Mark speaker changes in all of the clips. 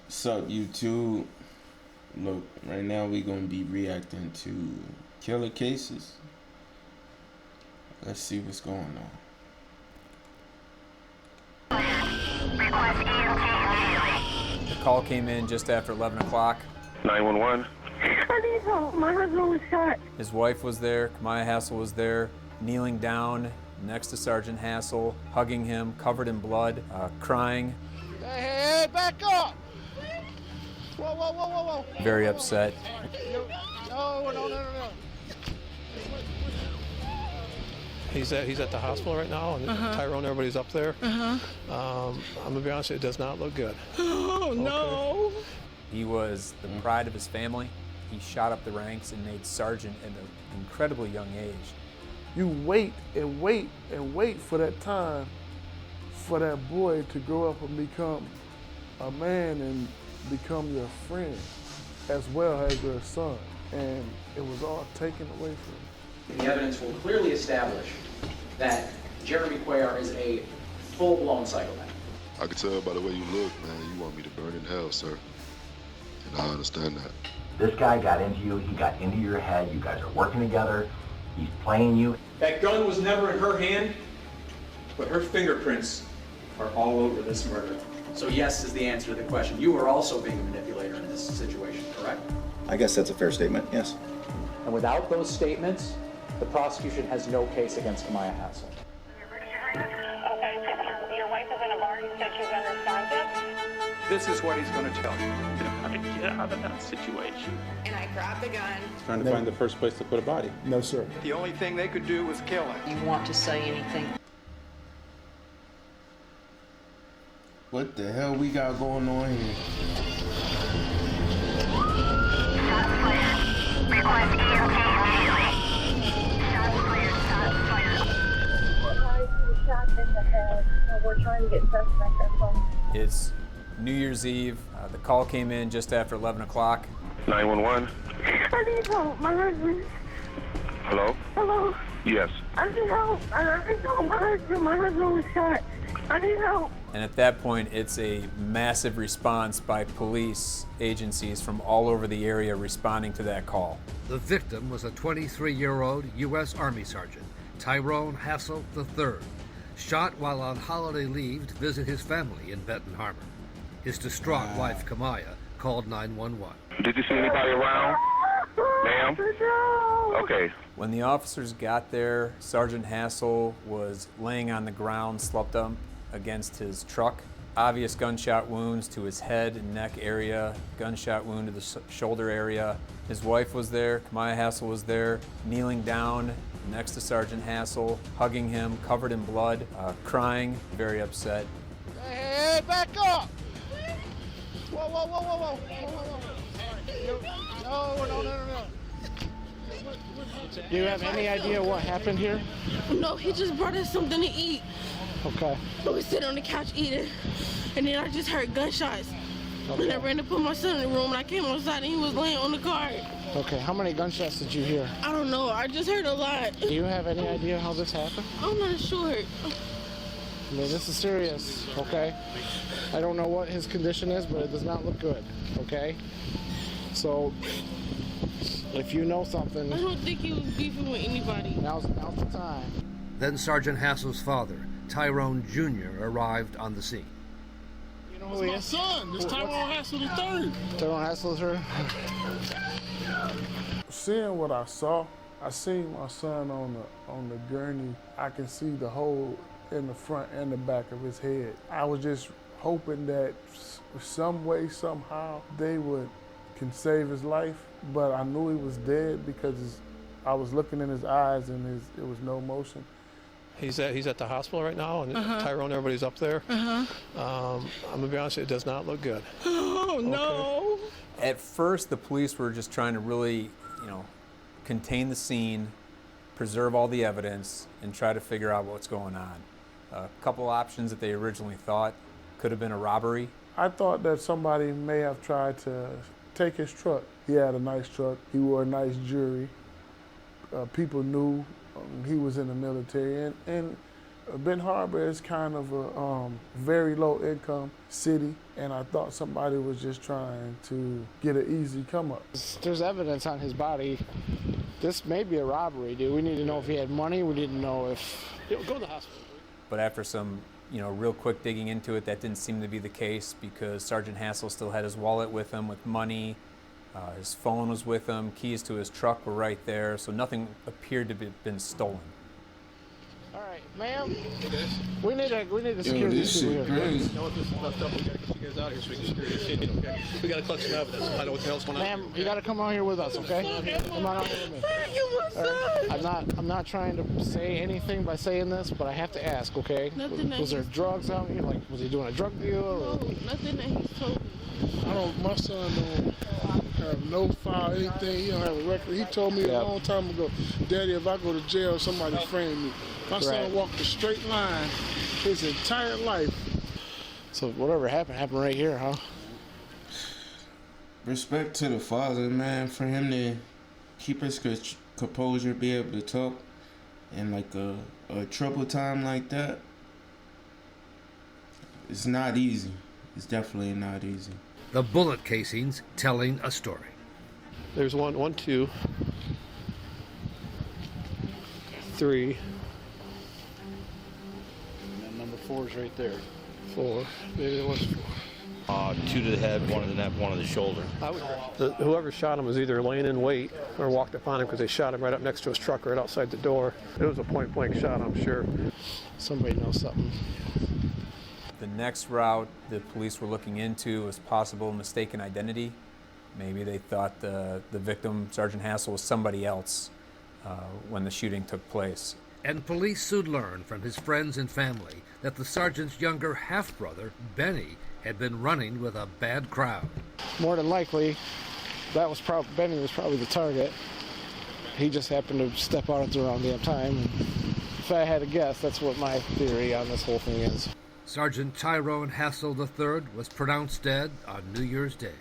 Speaker 1: Sup, YouTube? Look, right now we gonna be reacting to killer cases. Let's see what's going on.
Speaker 2: Request EMT immediately.
Speaker 3: The call came in just after 11 o'clock.
Speaker 4: 911.
Speaker 5: I need help. My husband was shot.
Speaker 3: His wife was there, Kamaya Hassel was there, kneeling down next to Sergeant Hassel, hugging him, covered in blood, crying.
Speaker 6: Hey, back up! Whoa, whoa, whoa, whoa, whoa.
Speaker 3: Very upset.
Speaker 6: No.
Speaker 7: He's at the hospital right now, and Tyrone, everybody's up there. I'm gonna be honest, it does not look good.
Speaker 5: Oh, no.
Speaker 3: He was the pride of his family. He shot up the ranks and made sergeant at an incredibly young age.
Speaker 8: You wait and wait and wait for that time for that boy to grow up and become a man and become your friend as well as your son. And it was all taken away from him.
Speaker 9: The evidence will clearly establish that Jeremy Cuellar is a full-blown psychopath.
Speaker 10: I can tell by the way you look, man, you want me to burn in hell, sir. And I understand that.
Speaker 11: This guy got into you, he got into your head, you guys are working together, he's playing you.
Speaker 12: That gun was never in her hand, but her fingerprints are all over this murder.
Speaker 9: So yes is the answer to the question. You are also being a manipulator in this situation, correct?
Speaker 13: I guess that's a fair statement, yes.
Speaker 9: And without those statements, the prosecution has no case against Kamaya Hassel.
Speaker 5: Okay, your wife is in a bar. You said she's unresponsive.
Speaker 4: This is what he's going to tell you. How to get out of that situation.
Speaker 14: And I grabbed the gun.
Speaker 15: Trying to find the first place to put a body.
Speaker 8: No, sir.
Speaker 4: The only thing they could do was kill him.
Speaker 14: You want to say anything?
Speaker 1: What the hell we got going on here?
Speaker 2: Shots fired. Request EMT immediately. Shots fired. Shots fired.
Speaker 5: He was shot in the head. And we're trying to get suspect as well.
Speaker 3: It's New Year's Eve. The call came in just after 11 o'clock.
Speaker 4: 911.
Speaker 5: I need help. My husband.
Speaker 4: Hello?
Speaker 5: Hello.
Speaker 4: Yes.
Speaker 5: I need help. I need help. My husband was shot. I need help.
Speaker 3: And at that point, it's a massive response by police agencies from all over the area responding to that call.
Speaker 16: The victim was a 23-year-old U.S. Army Sergeant, Tyrone Hassel III, shot while on holiday leave to visit his family in Benton Harbor. His distraught wife, Kamaya, called 911.
Speaker 4: Did you see anybody around? Ma'am? Okay.
Speaker 3: When the officers got there, Sergeant Hassel was laying on the ground, slumped up against his truck. Obvious gunshot wounds to his head and neck area, gunshot wound to the shoulder area. His wife was there, Kamaya Hassel was there, kneeling down next to Sergeant Hassel, hugging him, covered in blood, crying, very upset.
Speaker 6: Hey, back up! Whoa, whoa, whoa, whoa, whoa. No.
Speaker 8: Do you have any idea what happened here?
Speaker 5: No, he just brought us something to eat.
Speaker 8: Okay.
Speaker 5: I was sitting on the couch eating, and then I just heard gunshots.
Speaker 8: Okay.
Speaker 5: And I ran to put my son in the room, and I came outside, and he was laying on the cart.
Speaker 8: Okay, how many gunshots did you hear?
Speaker 5: I don't know. I just heard a lot.
Speaker 8: Do you have any idea how this happened?
Speaker 5: I'm not sure.
Speaker 8: I mean, this is serious, okay? I don't know what his condition is, but it does not look good, okay? So, if you know something...
Speaker 5: I don't think he was beefing with anybody.
Speaker 8: Now's the time.
Speaker 16: Then Sergeant Hassel's father, Tyrone Jr., arrived on the scene.
Speaker 8: You know who he is?
Speaker 6: Son, this Tyrone Hassel III.
Speaker 8: Tyrone Hassel III? Seeing what I saw, I seen my son on the gurney. I can see the hole in the front and the back of his head. I was just hoping that some way, somehow, they can save his life, but I knew he was dead because I was looking in his eyes and it was no motion.
Speaker 7: He's at the hospital right now, and Tyrone, everybody's up there. I'm gonna be honest, it does not look good.
Speaker 5: Oh, no.
Speaker 3: At first, the police were just trying to really, contain the scene, preserve all the evidence, and try to figure out what's going on. A couple options that they originally thought could have been a robbery.
Speaker 8: I thought that somebody may have tried to take his truck. He had a nice truck. He wore a nice jewelry. People knew he was in the military, and Benton Harbor is kind of a very low income city, and I thought somebody was just trying to get an easy come up.
Speaker 6: There's evidence on his body. This may be a robbery, dude. We need to know if he had money. We need to know if... Go to the hospital.
Speaker 3: But after some, real quick digging into it, that didn't seem to be the case because Sergeant Hassel still had his wallet with him with money. His phone was with him. Keys to his truck were right there. So nothing appeared to have been stolen.
Speaker 6: All right, ma'am. We need to secure
Speaker 1: Yo,
Speaker 6: these
Speaker 1: this
Speaker 6: people
Speaker 1: shit
Speaker 6: here.
Speaker 1: crazy.
Speaker 7: You know what, this is left up. We gotta get you guys out here so we can secure your scene, okay? We gotta collect some evidence. I know what the hell's going on.
Speaker 6: Ma'am, you gotta come out here with us, okay? Come on out here with me. All right. I'm not trying to say anything by saying this, but I have to ask, okay? Was there drugs out here? Like, was he doing a drug deal? Or?
Speaker 17: No, nothing that he's told me.
Speaker 8: My son don't have no file, anything. He don't have a record. He told me a long time ago, Daddy, if I go to jail, somebody frame me. My son walked a straight line his entire life.
Speaker 6: So whatever happened right here, huh?
Speaker 1: Respect to the father, man, for him to keep his composure, be able to talk in like a troubled time like that. It's not easy. It's definitely not easy.
Speaker 16: The bullet casings telling a story.
Speaker 7: There's 1, 2, 3.
Speaker 6: And number 4 is right there.
Speaker 7: 4. Maybe there was 4.
Speaker 18: 2 to the head, 1 to the neck, 1 to the shoulder.
Speaker 7: Whoever shot him was either laying in wait or walked up on him because they shot him right up next to his truck right outside the door. It was a point-blank shot, I'm sure.
Speaker 6: Somebody knows something.
Speaker 3: The next route the police were looking into was possible mistaken identity. Maybe they thought the victim, Sergeant Hassel, was somebody else when the shooting took place.
Speaker 16: And police soon learned from his friends and family that the sergeant's younger half-brother, Benny, had been running with a bad crowd.
Speaker 6: More than likely, Benny was probably the target. He just happened to step out at the wrong damn time. If I had to guess, that's what my theory on this whole thing is.
Speaker 16: Sergeant Tyrone Hassel III was pronounced dead on New Year's Day.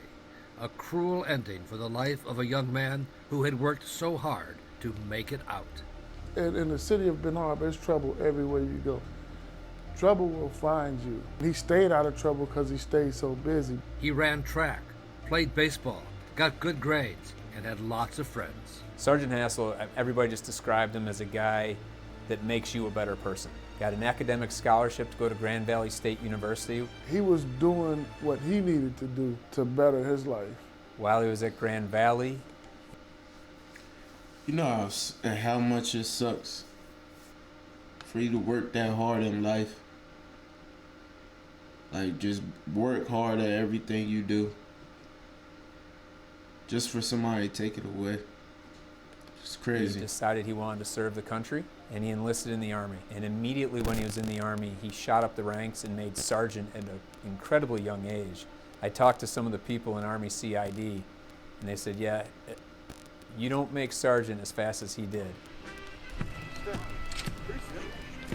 Speaker 16: A cruel ending for the life of a young man who had worked so hard to make it out.
Speaker 8: In the city of Benton Harbor, there's trouble everywhere you go. Trouble will find you. He stayed out of trouble because he stayed so busy.
Speaker 16: He ran track, played baseball, got good grades, and had lots of friends.
Speaker 3: Sergeant Hassel, everybody just described him as a guy that makes you a better person. Got an academic scholarship to go to Grand Valley State University.
Speaker 8: He was doing what he needed to do to better his life.
Speaker 3: While he was at Grand Valley.
Speaker 1: You know how much it sucks for you to work that hard in life. Like, just work hard at everything you do. Just for somebody to take it away. It's crazy.
Speaker 3: He decided he wanted to serve the country, and he enlisted in the Army. And immediately when he was in the Army, he shot up the ranks and made sergeant at an incredibly young age. I talked to some of the people in Army CID, and they said, yeah, you don't make sergeant as fast as he did.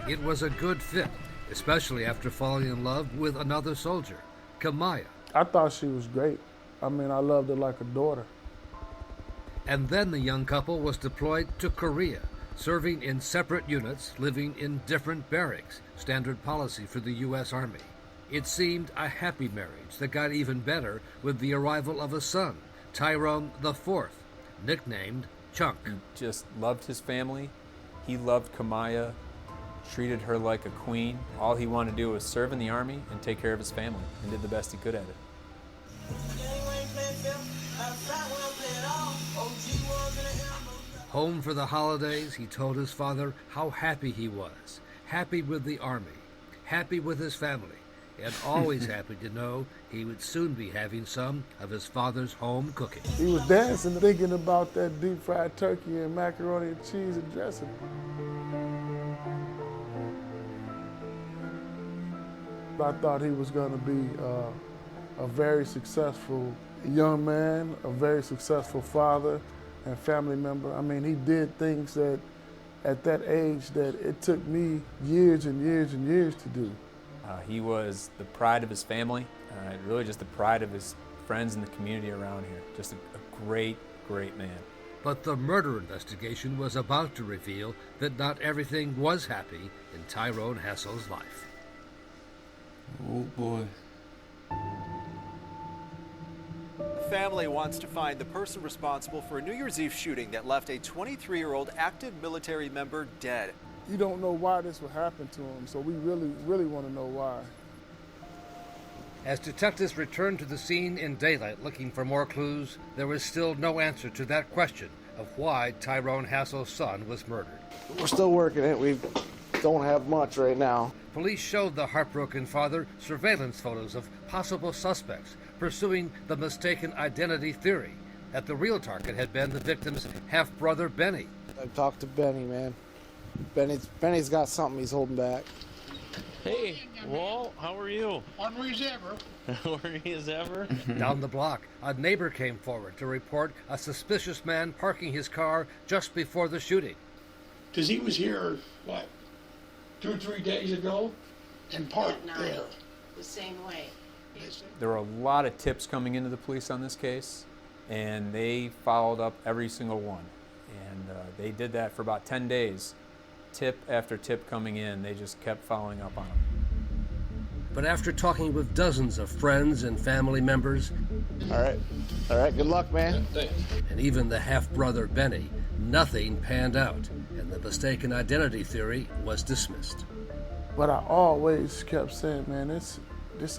Speaker 16: It was a good fit, especially after falling in love with another soldier, Kamaya.
Speaker 8: I thought she was great. I mean, I loved her like a daughter.
Speaker 16: And then the young couple was deployed to Korea, serving in separate units, living in different barracks, standard policy for the U.S. Army. It seemed a happy marriage that got even better with the arrival of a son, Tyrone IV, nicknamed Chunk.
Speaker 3: He just loved his family. He loved Kamaya, treated her like a queen. All he wanted to do was serve in the Army and take care of his family, and did the best he could at it.
Speaker 16: Home for the holidays, he told his father how happy he was, happy with the Army, happy with his family, and always happy to know he would soon be having some of his father's home cooking.
Speaker 8: He was dancing, thinking about that deep fried turkey and macaroni and cheese and dressing. I thought he was going to be a very successful young man, a very successful father and family member. I mean, he did things that at that age that it took me years and years and years to do.
Speaker 3: He was the pride of his family, really just the pride of his friends and the community around here. Just a great, great man.
Speaker 16: But the murder investigation was about to reveal that not everything was happy in Tyrone Hassel's life.
Speaker 1: Oh boy.
Speaker 19: The family wants to find the person responsible for a New Year's Eve shooting that left a 23-year-old active military member dead.
Speaker 8: You don't know why this would happen to him, so we really want to know why.
Speaker 16: As detectives returned to the scene in daylight looking for more clues, there was still no answer to that question of why Tyrone Hassel's son was murdered.
Speaker 6: We're still working it. We don't have much right now.
Speaker 16: Police showed the heartbroken father surveillance photos of possible suspects pursuing the mistaken identity theory that the real target had been the victim's half-brother Benny.
Speaker 6: I talked to Benny, man. Benny's got something he's holding back.
Speaker 18: Hey, Walt, how are you?
Speaker 17: Ornery as ever.
Speaker 18: Ornery as ever?
Speaker 16: Down the block, a neighbor came forward to report a suspicious man parking his car just before the shooting.
Speaker 17: Because he was here, what, 2 or 3 days ago, and parked there.
Speaker 14: The same way.
Speaker 3: There were a lot of tips coming into the police on this case, and they followed up every single one. And they did that for about 10 days. Tip after tip coming in, they just kept following up on them.
Speaker 16: But after talking with dozens of friends and family members,
Speaker 6: all right, good luck, man.
Speaker 16: And even the half-brother Benny, nothing panned out, and the mistaken identity theory was dismissed.
Speaker 8: But I always kept saying, man, this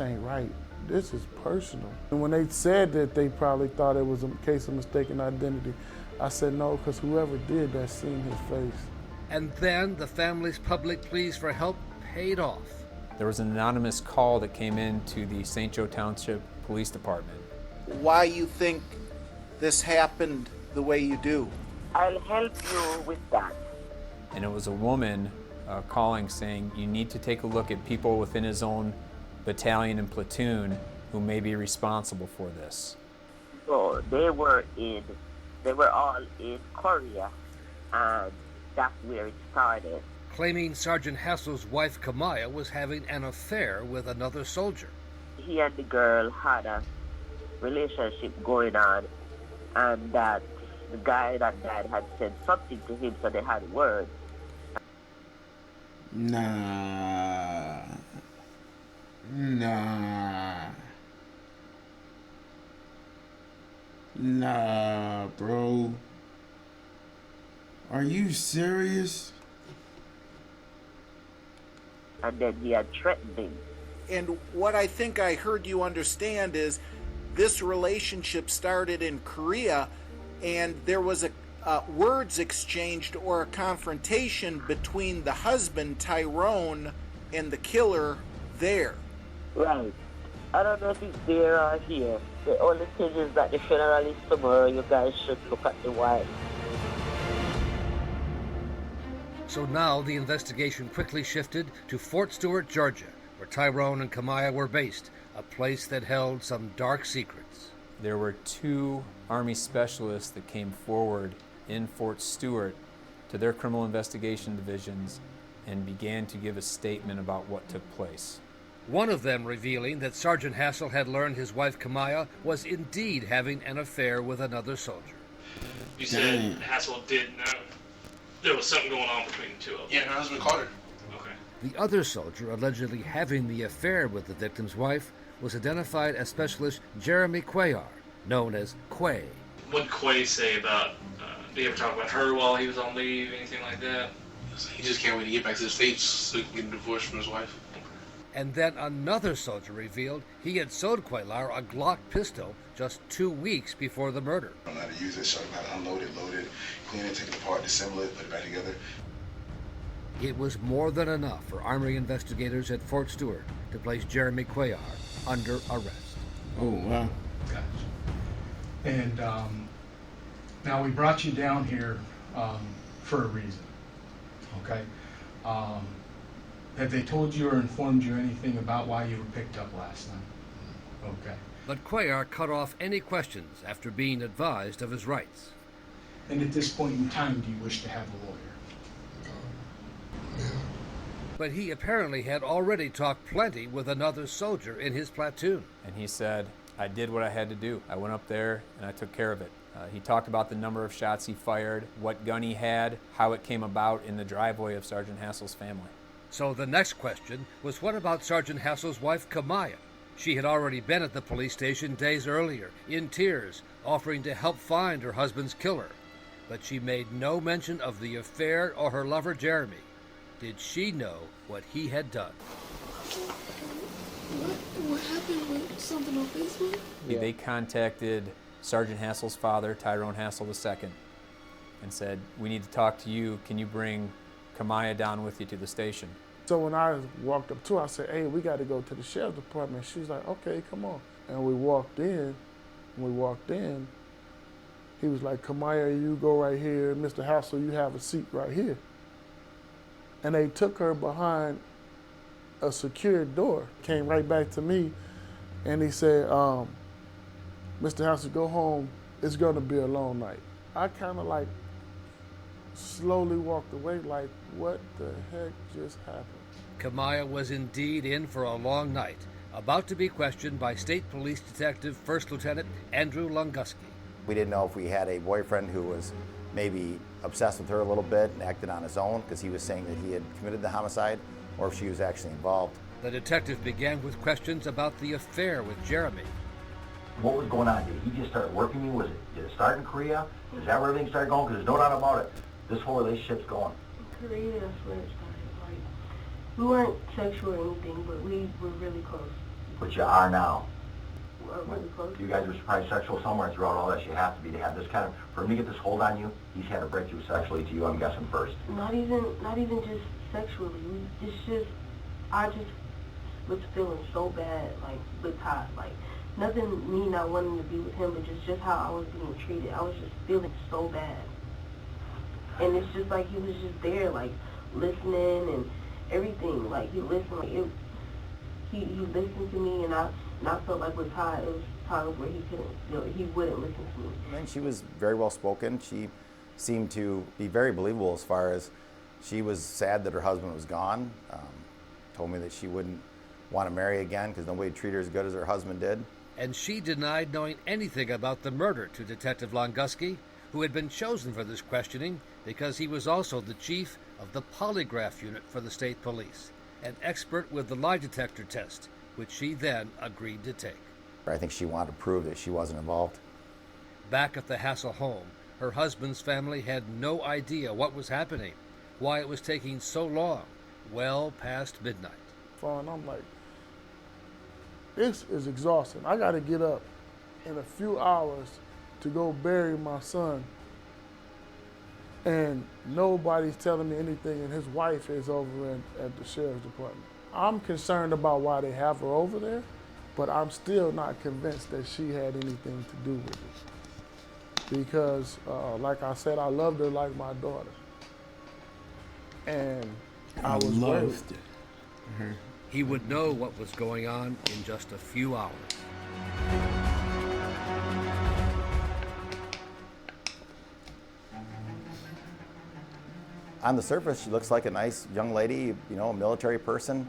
Speaker 8: ain't right. This is personal. And when they said that they probably thought it was a case of mistaken identity, I said no, because whoever did that seen his face.
Speaker 16: And then the family's public pleas for help paid off.
Speaker 3: There was an anonymous call that came in to the St. Joe Township Police Department.
Speaker 20: Why you think this happened the way you do?
Speaker 21: I'll help you with that.
Speaker 3: And it was a woman calling saying, you need to take a look at people within his own battalion and platoon who may be responsible for this.
Speaker 21: So they were all in Korea, and that's where it started.
Speaker 16: Claiming Sergeant Hassel's wife Kamaya was having an affair with another soldier.
Speaker 21: He and the girl had a relationship going on, and that the guy that died had said something to him, so they had words.
Speaker 1: Nah, bro. Are you serious?
Speaker 21: And then he had threatened him.
Speaker 20: And what I think I heard you understand is this relationship started in Korea, and there was a words exchanged or a confrontation between the husband, Tyrone, and the killer there.
Speaker 21: Right. I don't know if it's there or here. The only thing is that the funeral is tomorrow. You guys should look at the wife.
Speaker 16: So now the investigation quickly shifted to Fort Stewart, Georgia, where Tyrone and Kamaya were based, a place that held some dark secrets.
Speaker 3: There were 2 Army specialists that came forward in Fort Stewart to their criminal investigation divisions and began to give a statement about what took place.
Speaker 16: One of them revealing that Sergeant Hassel had learned his wife Kamaya was indeed having an affair with another soldier.
Speaker 22: You said Hassel did know there was something going on between the two of them.
Speaker 23: Yeah, her husband caught her.
Speaker 22: Okay.
Speaker 16: The other soldier allegedly having the affair with the victim's wife was identified as Specialist Jeremy Cuellar, known as Quay.
Speaker 22: What did Quay say about, did he ever talk about her while he was on leave, anything like that?
Speaker 23: He just can't wait to get back to the States so he can get a divorce from his wife.
Speaker 16: And then another soldier revealed he had sold Cuellar a Glock pistol just 2 weeks before the murder.
Speaker 24: I don't know how to use it, so I know how to unload it, load it, clean it, take it apart, disassemble it, put it back together.
Speaker 16: It was more than enough for Army investigators at Fort Stewart to place Jeremy Cuellar under arrest.
Speaker 1: Oh, wow.
Speaker 25: Gotcha. And now we brought you down here for a reason, okay? Have they told you or informed you anything about why you were picked up last night? Okay.
Speaker 16: But Cuellar cut off any questions after being advised of his rights.
Speaker 25: And at this point in time, do you wish to have a lawyer?
Speaker 16: But he apparently had already talked plenty with another soldier in his platoon.
Speaker 3: And he said, I did what I had to do. I went up there and I took care of it. He talked about the number of shots he fired, what gun he had, how it came about in the driveway of Sergeant Hassel's family.
Speaker 16: So the next question was, what about Sergeant Hassel's wife, Kamaya? She had already been at the police station days earlier, in tears, offering to help find her husband's killer. But she made no mention of the affair or her lover, Jeremy. Did she know what he had done?
Speaker 9: What happened with something on Facebook?
Speaker 3: They contacted Sergeant Hassel's father, Tyrone Hassel II, and said, we need to talk to you. Can you bring Kamaya down with you to the station?
Speaker 8: So when I walked up to her, I said, hey, we got to go to the sheriff's department. She's like, okay, come on. And we walked in. He was like, Kamaya, you go right here. Mr. Hassel, you have a seat right here. And they took her behind a secured door, came right back to me, and he said, Mr. Hassel, go home. It's going to be a long night. I kind of like slowly walked away like, what the heck just happened?
Speaker 16: Kamaya was indeed in for a long night, about to be questioned by State Police Detective First Lieutenant Andrew Lunguski.
Speaker 10: We didn't know if we had a boyfriend who was maybe obsessed with her a little bit and acted on his own because he was saying that he had committed the homicide, or if she was actually involved.
Speaker 16: The detective began with questions about the affair with Jeremy.
Speaker 11: What was going on? Did he just start working you? Did it start in Korea? Is that where everything started going? Because there's no doubt about it. This whole relationship's going.
Speaker 9: In Korea, that's where it started. Like, we weren't sexual or anything, but we were really close.
Speaker 11: But you are now.
Speaker 9: We are really close.
Speaker 11: You guys were probably sexual somewhere throughout all this. You have to be to have this kind of, for him to get this hold on you, he's had to break through sexually to you, I'm guessing, first.
Speaker 9: Not even just sexually. I just was feeling so bad, like, with Todd. Like, nothing me not wanting to be with him, but just how I was being treated. I was just feeling so bad. And it's just like he was just there, like, listening and everything. Like, he listened, like, he listened to me, and I felt like with Todd, it was times where he wouldn't listen to me.
Speaker 10: And she was very well spoken. She seemed to be very believable as far as she was sad that her husband was gone. Told me that she wouldn't want to marry again because nobody would treat her as good as her husband did.
Speaker 16: And she denied knowing anything about the murder to Detective Lunguski, who had been chosen for this questioning because he was also the chief of the polygraph unit for the state police, an expert with the lie detector test, which she then agreed to take.
Speaker 10: I think she wanted to prove that she wasn't involved.
Speaker 16: Back at the Hassel home, her husband's family had no idea what was happening, why it was taking so long, well past midnight.
Speaker 8: And I'm like, this is exhausting. I got to get up in a few hours to go bury my son. And nobody's telling me anything, and his wife is over at the sheriff's department. I'm concerned about why they have her over there, but I'm still not convinced that she had anything to do with it. Because, like I said, I loved her like my daughter. And I was
Speaker 1: loved
Speaker 8: her.
Speaker 16: He would know what was going on in just a few hours.
Speaker 10: On the surface, she looks like a nice young lady, you know, a military person.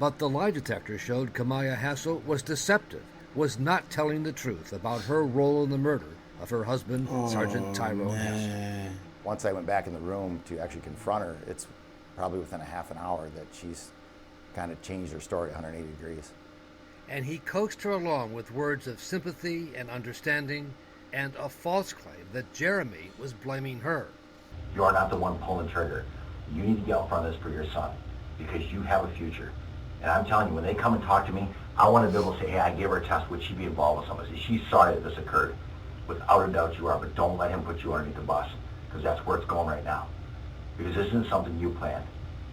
Speaker 16: But the lie detector showed Kamaya Hassel was deceptive, was not telling the truth about her role in the murder of her husband, Sergeant Tyrone Hassel.
Speaker 10: Once I went back in the room to actually confront her, it's probably within a half an hour that she's kind of changed her story 180 degrees.
Speaker 16: And he coaxed her along with words of sympathy and understanding and a false claim that Jeremy was blaming her.
Speaker 11: You are not the one pulling the trigger. You need to get out front of this for your son because you have a future. And I'm telling you, when they come and talk to me, I want to be able to say, hey, I gave her a test. Would she be involved with somebody? She's sorry that this occurred. Without a doubt you are, but don't let him put you underneath the bus because that's where it's going right now. Because this isn't something you planned.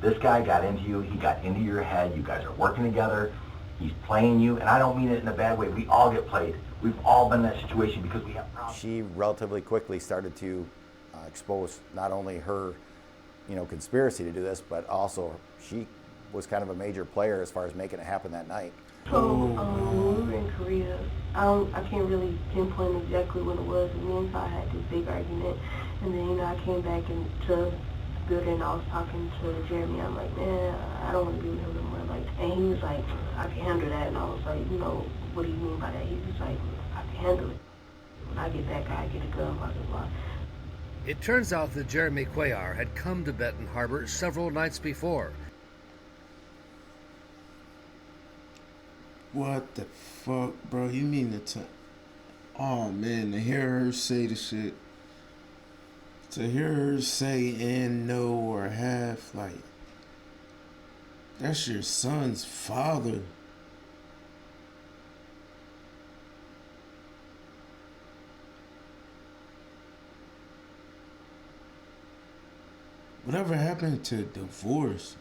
Speaker 11: This guy got into you. He got into your head. You guys are working together. He's playing you. And I don't mean it in a bad way. We all get played. We've all been in that situation because we have problems.
Speaker 10: She relatively quickly started to expose not only her, conspiracy to do this, but also she was kind of a major player as far as making it happen that night.
Speaker 9: So when we were in Korea, I can't really pinpoint exactly when it was. And me and Todd had this big argument, and then I came back into the building and I was talking to Jeremy. I'm like, man, I don't want to be with him no more. Like, and he was like, I can handle that. And I was like, what do you mean by that? He was like, I can handle it. I I get that guy, I get a gun, blah, blah, blah.
Speaker 16: It turns out that Jeremy Cuellar had come to Benton Harbor several nights before.
Speaker 1: What the fuck, bro? You mean oh man, to hear her say the shit. To hear her say and know or have, like, that's your son's father. Whatever happened to divorce?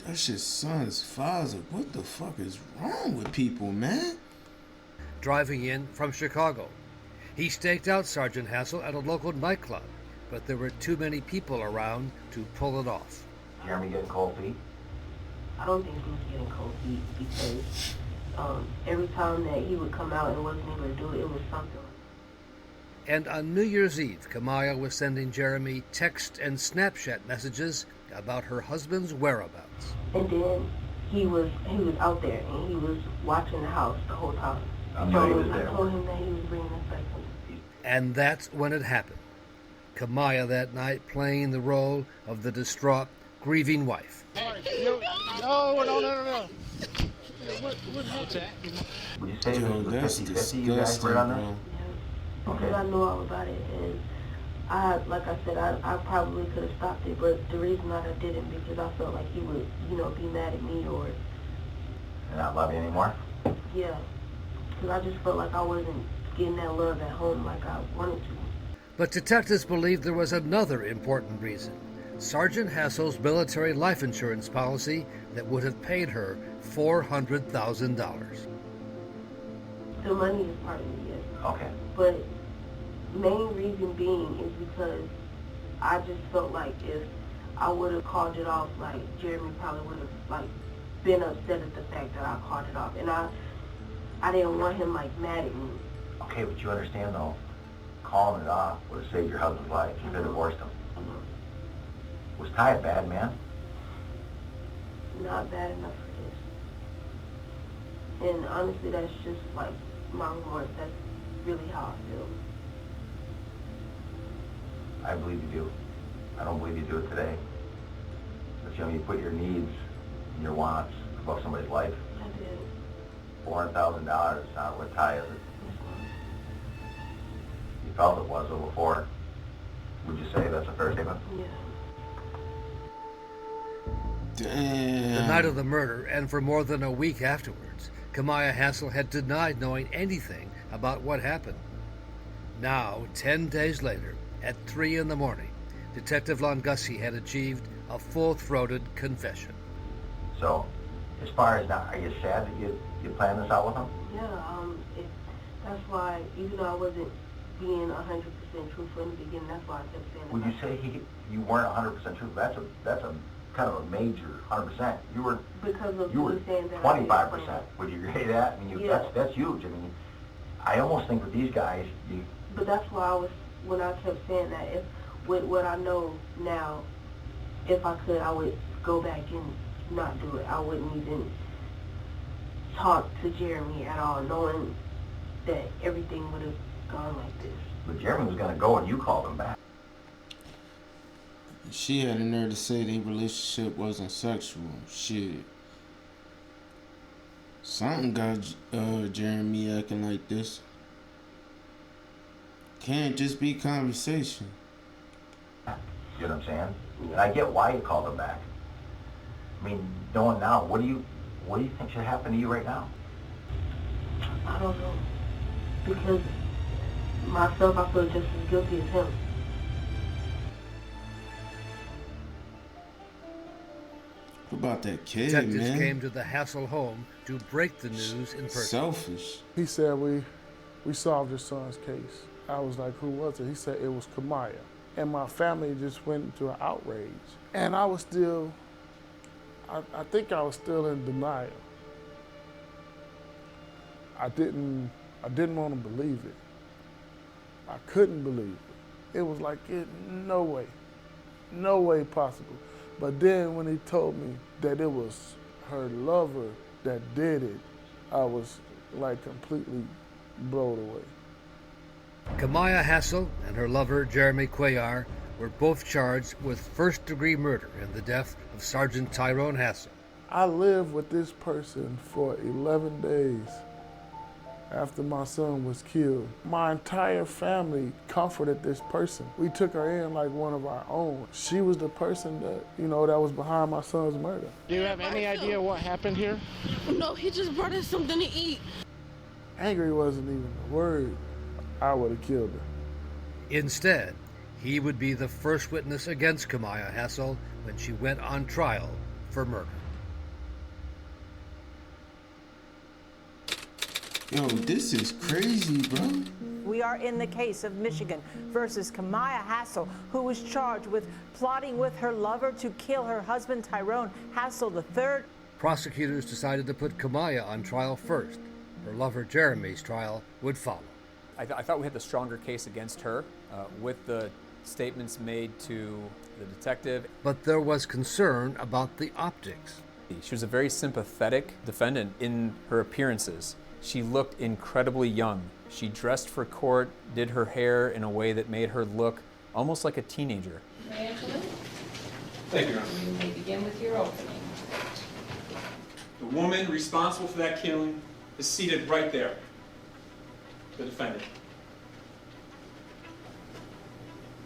Speaker 1: That's your son's father. What the fuck is wrong with people, man?
Speaker 16: Driving in from Chicago, he staked out Sergeant Hassel at a local nightclub, but there were too many people around to pull it off.
Speaker 11: Jeremy getting cold feet?
Speaker 9: I don't think he was getting cold feet because every time that he would come out and wasn't able to do it, it was something.
Speaker 16: And on New Year's Eve, Kamaya was sending Jeremy text and Snapchat messages about her husband's whereabouts.
Speaker 9: And then he was out there and he was watching the house the whole time.
Speaker 11: I know he was there.
Speaker 9: I told him that he was bringing us back home.
Speaker 16: And that's when it happened. Kamaya that night playing the role of the distraught, grieving wife.
Speaker 6: No. What's that?
Speaker 11: Would you say it was
Speaker 1: that's
Speaker 11: 50-50 you guys were on this?
Speaker 9: Because I knew all about it, and like I said, I probably could have stopped it, but the reason that I didn't, because I felt like he would, be mad at me or...
Speaker 11: And not love you anymore?
Speaker 9: Yeah, because I just felt like I wasn't getting that love at home like I wanted to.
Speaker 16: But detectives believed there was another important reason. Sergeant Hassel's military life insurance policy that would have paid her $400,000.
Speaker 9: The money is part of it, yes.
Speaker 11: Okay.
Speaker 9: But main reason being is because I just felt like if I would have called it off, like Jeremy probably would have been upset at the fact that I called it off, and I didn't want him mad at me.
Speaker 11: Okay, but you understand though, calling it off would have saved your husband's life. You could have divorced him. Was Ty a bad man?
Speaker 9: Not bad enough for this. And honestly, that's just my remorse. That's really how I feel.
Speaker 11: I believe you do. I don't believe you do it today. But you put your needs and your wants above somebody's life.
Speaker 9: I did.
Speaker 11: $400,000 is not what Ty is. You felt it was before. Would you say that's a fair statement?
Speaker 9: Yeah.
Speaker 1: Damn.
Speaker 16: The night of the murder, and for more than a week afterwards, Kamaya Hassel had denied knowing anything about what happened. Now, 10 days later, at 3 in the morning, Detective Longussy had achieved a full-throated confession.
Speaker 11: So, as far as now, are you sad that you planned this out with him?
Speaker 9: Yeah, that's why, even though I wasn't being 100% truthful in the beginning, that's why I kept saying that.
Speaker 11: Would you say you weren't 100% truthful? That's a kind of a major 100%. You were
Speaker 9: because of
Speaker 11: you were
Speaker 9: saying that
Speaker 11: 25%. Would you agree to that? I mean,
Speaker 9: yeah.
Speaker 11: that's huge. I mean, I almost think with these guys,
Speaker 9: But that's why when I kept saying that, if with what I know now, if I could, I would go back and not do it. I wouldn't even talk to Jeremy at all, knowing that everything would have gone like this.
Speaker 11: But Jeremy was going to go and you called him back.
Speaker 1: She had a nerve to say their relationship wasn't sexual. Shit. Something got Jeremy acting like this. Can't just be conversation.
Speaker 11: You know what I'm saying? And I get why you called him back. I mean, knowing now, what do you think should happen to you right now?
Speaker 9: I don't know. Because myself, I feel just as guilty as him.
Speaker 1: What about that kid,
Speaker 16: Detectives
Speaker 1: man?
Speaker 16: came to the Hassel home to break the news in person.
Speaker 1: Selfish.
Speaker 8: He said we solved your son's case. I was like, who was it? He said it was Kamaya. And my family just went into an outrage. And I was still, I think I was still in denial. I didn't want to believe it. I couldn't believe it. It was like, no way possible. But then when he told me that it was her lover that did it, I was like completely blown away.
Speaker 16: Kamaya Hassel and her lover, Jeremy Cuellar, were both charged with first-degree murder in the death of Sergeant Tyrone Hassel.
Speaker 8: I lived with this person for 11 days after my son was killed. My entire family comforted this person. We took her in like one of our own. She was the person that, you know, that was behind my son's murder.
Speaker 6: Do you have any idea what happened here?
Speaker 2: No, he just brought us something to eat.
Speaker 8: Angry wasn't even a word. I would have killed her.
Speaker 16: Instead, he would be the first witness against Kamaya Hassel when she went on trial for murder.
Speaker 1: Yo, this is crazy, bro.
Speaker 4: We are in the case of Michigan versus Kamaya Hassel, who was charged with plotting with her lover to kill her husband Tyrone Hassel III.
Speaker 16: Prosecutors decided to put Kamaya on trial first. Her lover Jeremy's trial would follow.
Speaker 3: I thought we had the stronger case against her with the statements made to the detective.
Speaker 16: But there was concern about the optics.
Speaker 3: She was a very sympathetic defendant in her appearances. She looked incredibly young. She dressed for court, did her hair in a way that made her look almost like a teenager.
Speaker 2: Angela,
Speaker 12: Thank you, Your Honor.
Speaker 2: you may begin with your opening.
Speaker 12: The woman responsible for that killing is seated right there. The defendant.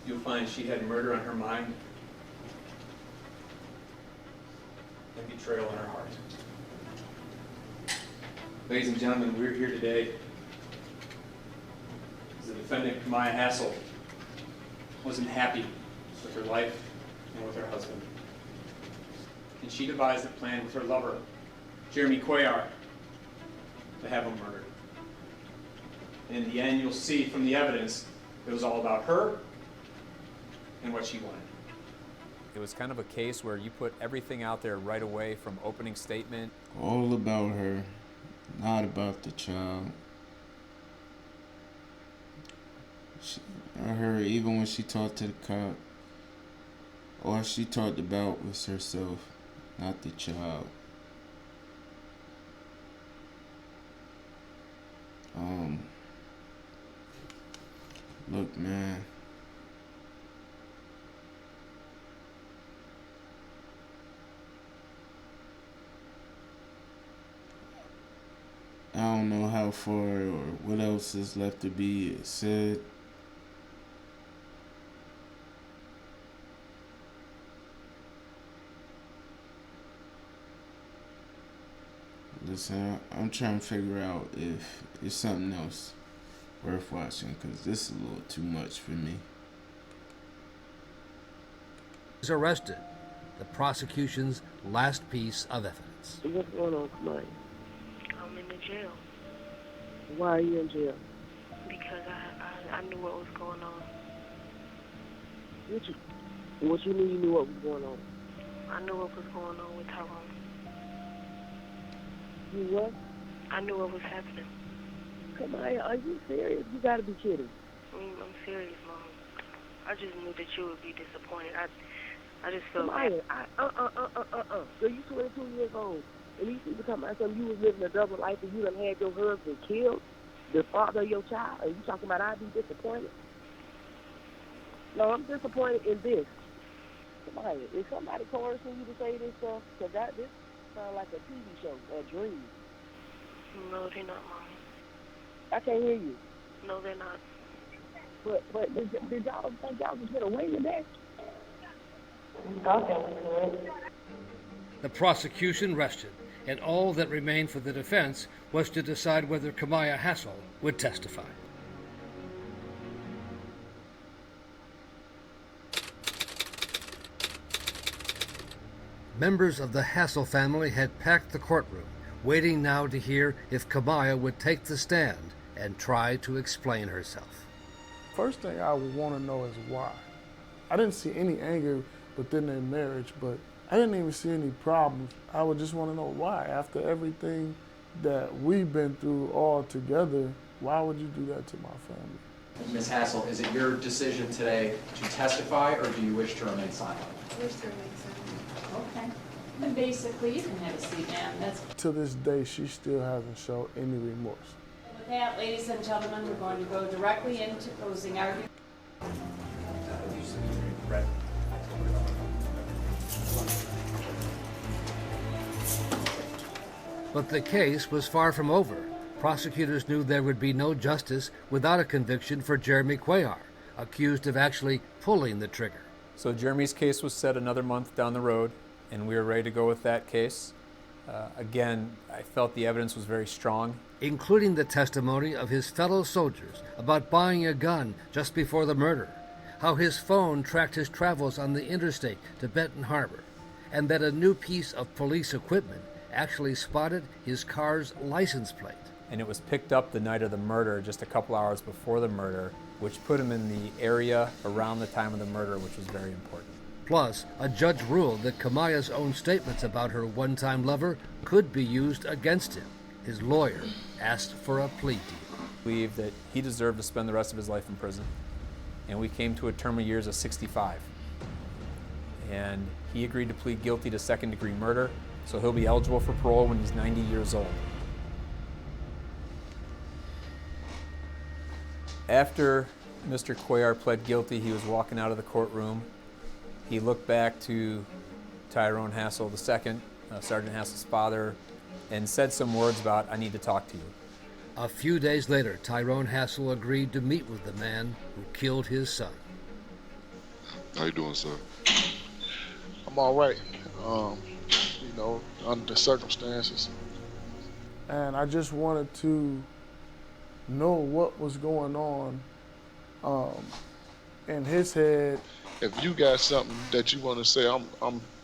Speaker 12: You'll find she had murder on her mind and betrayal in her heart. Ladies and gentlemen, we're here today because the defendant, Kamaya Hassel, wasn't happy with her life and with her husband. And she devised a plan with her lover, Jeremy Cuellar, to have him murdered. And in the end, you'll see from the evidence, it was all about her and what she wanted.
Speaker 3: It was kind of a case where you put everything out there right away from opening statement.
Speaker 1: All about her, not about the child. I heard even when she talked to the cop, all she talked about was herself, not the child. Look, man. I don't know how far or what else is left to be said. Listen, I'm trying to figure out if it's something else worth watching, because this is a little too much for me.
Speaker 16: He was arrested, the prosecution's last piece of evidence.
Speaker 13: What's going on, Kamaya?
Speaker 9: I'm in the jail
Speaker 13: Why are you in jail?
Speaker 9: because I knew what was going on.
Speaker 13: What you mean you knew what was going on?
Speaker 9: I knew what was going on with Tyrone.
Speaker 13: You what?
Speaker 9: I knew what was happening.
Speaker 13: Kamaya, are you serious? You gotta be kidding.
Speaker 9: I'm serious, Mom. I just knew that you would be disappointed. I just felt
Speaker 13: Kamaya, Girl, you 22 years old. And these people talking about something, you was living a double life and you done had your husband killed, the father of your child, and you talking about I'd be disappointed? No, I'm disappointed in this. Kamaya, is somebody coercing you to say this stuff? Because this sounds like a TV show, a dream.
Speaker 9: No, they're not, Mom.
Speaker 13: I can't hear you.
Speaker 9: No, they're not.
Speaker 13: But did y'all think y'all was get away with that?
Speaker 9: I thought that was good.
Speaker 16: The prosecution rested, and all that remained for the defense was to decide whether Kamaya Hassel would testify. Members of the Hassel family had packed the courtroom, waiting now to hear if Kamaya would take the stand and try to explain herself.
Speaker 8: First thing I would want to know is why. I didn't see any anger within their marriage, but I didn't even see any problems. I would just want to know why. After everything that we've been through all together, why would you do that to my family?
Speaker 15: Ms. Hassel, is it your decision today to testify, or do you wish to remain silent?
Speaker 2: I wish to remain silent. Okay.
Speaker 5: And basically, you can have a seat, ma'am. That's
Speaker 8: To this day, she still hasn't shown any remorse.
Speaker 5: with that, ladies and gentlemen, we're going to go directly into closing argument.
Speaker 16: But the case was far from over. Prosecutors knew there would be no justice without a conviction for Jeremy Cuellar, accused of actually pulling the trigger.
Speaker 3: So Jeremy's case was set another month down the road, and we were ready to go with that case. Again, I felt the evidence was very strong.
Speaker 16: Including the testimony of his fellow soldiers about buying a gun just before the murder, how his phone tracked his travels on the interstate to Benton Harbor, and that a new piece of police equipment actually spotted his car's license plate.
Speaker 3: And it was picked up the night of the murder, just a couple hours before the murder, which put him in the area around the time of the murder, which was very important.
Speaker 16: Plus, a judge ruled that Kamaya's own statements about her one-time lover could be used against him. His lawyer asked for a plea deal.
Speaker 3: Believed that he deserved to spend the rest of his life in prison, and we came to a term of years of 65. And he agreed to plead guilty to second-degree murder, so he'll be eligible for parole when he's 90 years old. After Mr. Cuellar pled guilty, he was walking out of the courtroom. He looked back to Tyrone Hassel II, Sergeant Hassel's father, and said some words about, "I need to talk to you."
Speaker 16: A few days later, Tyrone Hassel agreed to meet with the man who killed his son.
Speaker 7: How you doing, sir?
Speaker 8: I'm all right, under the circumstances. And I just wanted to know what was going on in his head.
Speaker 7: If you got something that you want to say,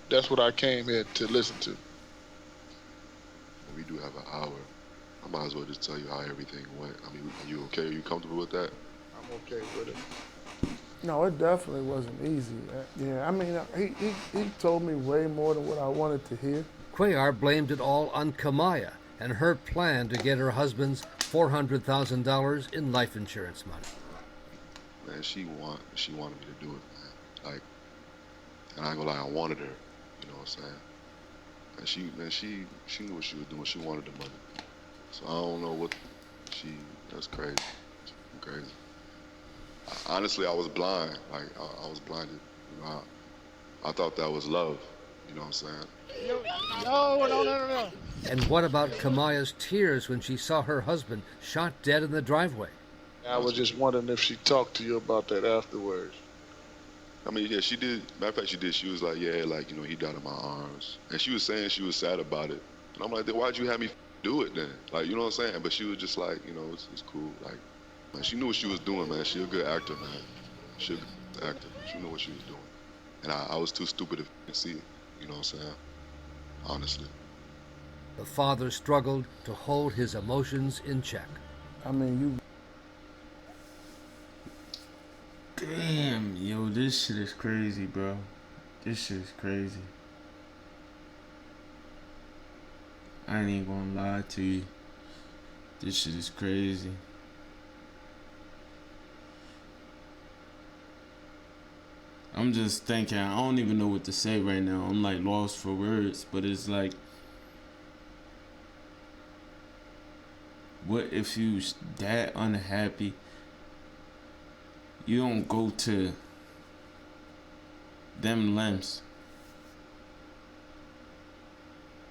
Speaker 7: that's what I came here to listen to. We do have an hour. I might as well just tell you how everything went. I mean, are you okay? Are you comfortable with that?
Speaker 8: I'm okay with it. No, it definitely wasn't easy. Yeah, I mean, he told me way more than what I wanted to hear.
Speaker 16: Cuellar blamed it all on Kamaya and her plan to get her husband's $400,000 in life insurance money.
Speaker 7: Man, she wanted me to do it, man. Like, and I ain't gonna lie, I wanted her. You know what I'm saying? And she knew what she was doing. She wanted the money. So I don't know what that's crazy. Crazy. Honestly, I was blind. Like, I was blinded. You know, I thought that was love. You know what I'm saying?
Speaker 8: No.
Speaker 16: And what about Kamaya's tears when she saw her husband shot dead in the driveway?
Speaker 8: I was just wondering if she talked to you about that afterwards.
Speaker 7: I mean, yeah, she did. Matter of fact, she did. She was like, yeah, like, he died in my arms. And she was saying she was sad about it. And I'm like, then why'd you have me do it then? Like, you know what I'm saying? But she was just like, it's cool. Like, man, she knew what she was doing, man. She a good actor, man. She a good actor. She knew what she was doing. And I was too stupid to see it. You know what I'm saying? Honestly.
Speaker 16: The father struggled to hold his emotions in check.
Speaker 8: I mean,
Speaker 1: Damn, yo, this shit is crazy, bro. This shit is crazy. I ain't even gonna lie to you. This shit is crazy. I'm just thinking, I don't even know what to say right now. I'm like lost for words, but it's like, what if you that unhappy? You don't go to them lengths.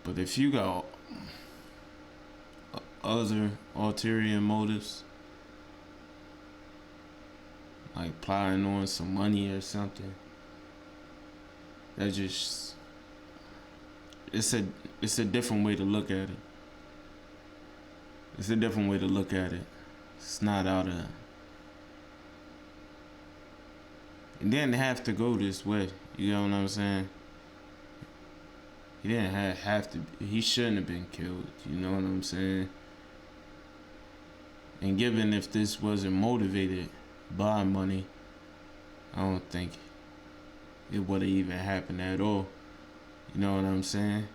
Speaker 1: But if you got other ulterior motives, like plotting on some money or something, that just, it's a different way to look at it. It's a different way to look at it. It's not out of, it didn't have to go this way. You know what I'm saying? He didn't have to. He shouldn't have been killed. You know what I'm saying? And given if this wasn't motivated by money, I don't think it would have even happened at all. You know what I'm saying?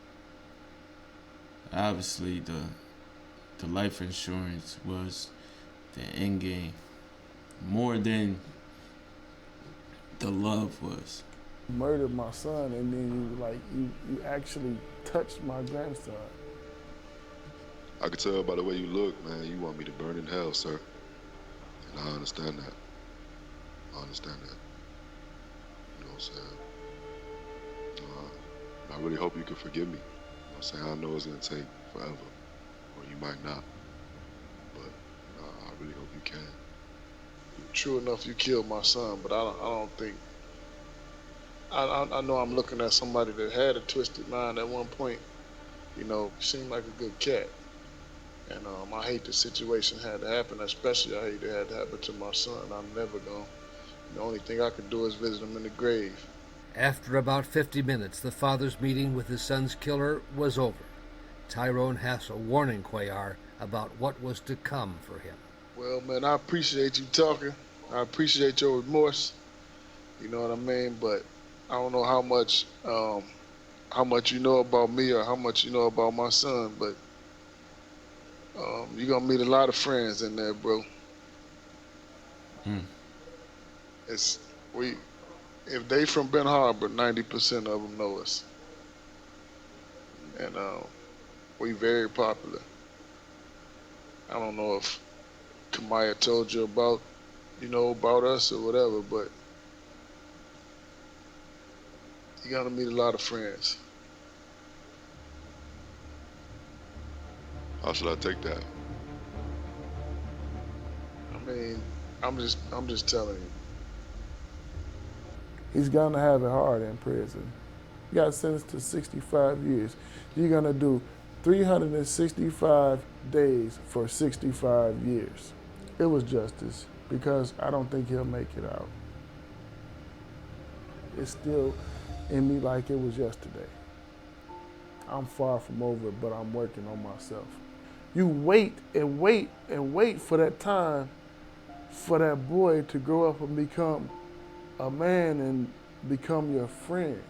Speaker 1: Obviously, the life insurance was the end game more than the love was.
Speaker 8: murdered my son, and then you actually touched my grandson.
Speaker 7: I could tell by the way you look, man, you want me to burn in hell, sir. And I understand that. I understand that. You know what I'm saying? I really hope you can forgive me. You know what I'm saying? I know it's gonna take forever, or you might not. But I really hope you can.
Speaker 6: True enough, you killed my son, but I don't think. I know I'm looking at somebody that had a twisted mind at one point. You know, seemed like a good cat. And I hate the situation had to happen, especially I hate it had to happen to my son. I'm never gonna. The only thing I could do is visit him in the grave.
Speaker 16: After about 50 minutes, the father's meeting with his son's killer was over. Tyrone Hassel warning Cuellar about what was to come for him.
Speaker 6: Well, man, I appreciate you talking. I appreciate your remorse. You know what I mean? But I don't know how much you know about me or how much you know about my son, but you're gonna meet a lot of friends in there, bro. If they from Ben Harbor, 90% of them know us. And we very popular. I don't know if Kamaya told you about us or whatever, but you gotta meet a lot of friends.
Speaker 7: How should I take that?
Speaker 6: I mean, I'm just telling you.
Speaker 8: He's gonna have it hard in prison. He got sentenced to 65 years. You're gonna do 365 days for 65 years. It was justice, because I don't think he'll make it out. It's still in me like it was yesterday. I'm far from over it, but I'm working on myself. You wait and wait and wait for that time for that boy to grow up and become a man and become your friend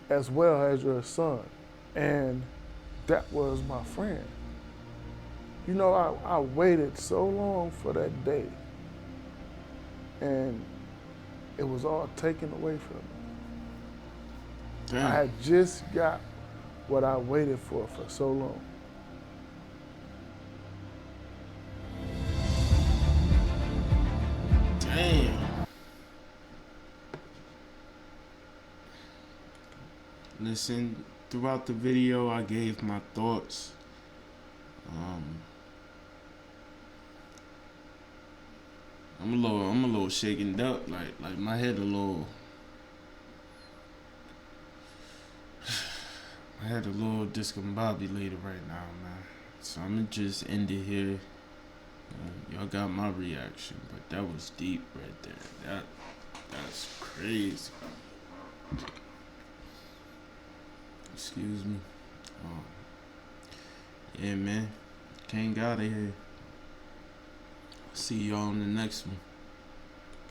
Speaker 8: as well as your son. And that was my friend. You know, I waited so long for that day, and it was all taken away from me.
Speaker 1: Damn.
Speaker 8: I had just got what I waited for so long.
Speaker 1: Damn. Listen, throughout the video, I gave my thoughts. I'm a little shaken up, like my head a little discombobulated right now, man. So I'm gonna just end it here. Y'all got my reaction, but that was deep right there. That's crazy. Excuse me. Yeah, man. Can't get out of here. See y'all on the next one.